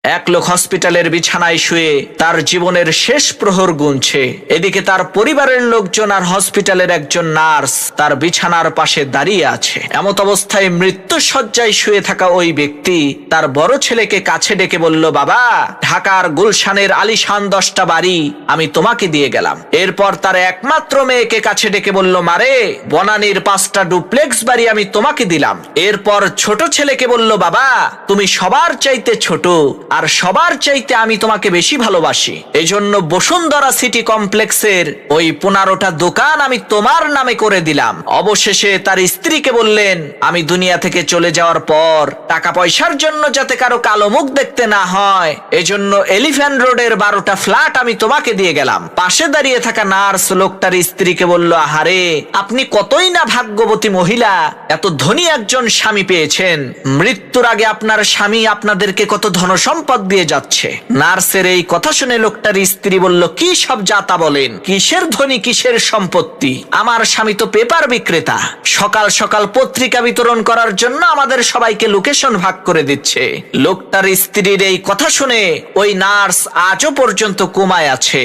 এক লোক হসপিটালের বিছানায় শুয়ে তার জীবনের শেষ প্রহর গুনছে। এদিকে তার পরিবারের লোকজন আর হসপিটালের একজন নার্স তার বিছানার পাশে দাঁড়িয়ে আছে। এমত অবস্থায় মৃত্যু শয্যায় শুয়ে থাকা ওই ব্যক্তি তার বড় ছেলেকে কাছে ডেকে বলল, বাবা, ঢাকার গুলশানের আলিশান 10টা বাড়ি আমি তোমাকে দিয়ে গেলাম। এরপর তার একমাত্র মেয়েকে কাছে ডেকে বলল, মারে, বনানীর 5টা ডুপ্লেক্স বাড়ি আমি তোমাকে দিলাম। এরপর ছোট ছেলেকে বলল, বাবা, তুমি সবার চাইতে ছোট আর সবার চাইতে আমি তোমাকে বেশি ভালোবাসি, এজন্য বসুন্ধরা সিটি কমপ্লেক্সের ওই 15টা দোকান আমি তোমার নামে করে দিলাম। অবশেষে তার স্ত্রীকে বললেন, আমি দুনিয়া থেকে চলে যাওয়ার পর টাকা পয়সার জন্য যাতে কারো কালো মুখ দেখতে না হয়, এজন্য এলিফ্যান্ট রোডের 12টা ফ্ল্যাট আমি তোমাকে দিয়ে গেলাম। পাশে দাঁড়িয়ে থাকা নার্স লোকটার স্ত্রীকে বলল, আহারে, আপনি কতই না ভাগ্যবতী মহিলা, এত ধনী একজন স্বামী পেয়েছেন। মৃত্যুর আগে আপনার স্বামী আপনাদেরকে কত ধনসম্পদ দিয়ে যাচ্ছে। নার্সের এই কথা শুনে লোকটার স্ত্রী বলল, কি সব যাতা বলেন, কিসের ধনী, কিসের সম্পত্তি? আমার স্বামী তো পেপার বিক্রেতা, সকাল সকাল পত্রিকা বিতরণ করার জন্য আমাদের সবাইকে লোকেশন ভাগ করে দিচ্ছে। লোকটার স্ত্রীর এই কথা শুনে ওই নার্স আজও পর্যন্ত কোমায় আছে।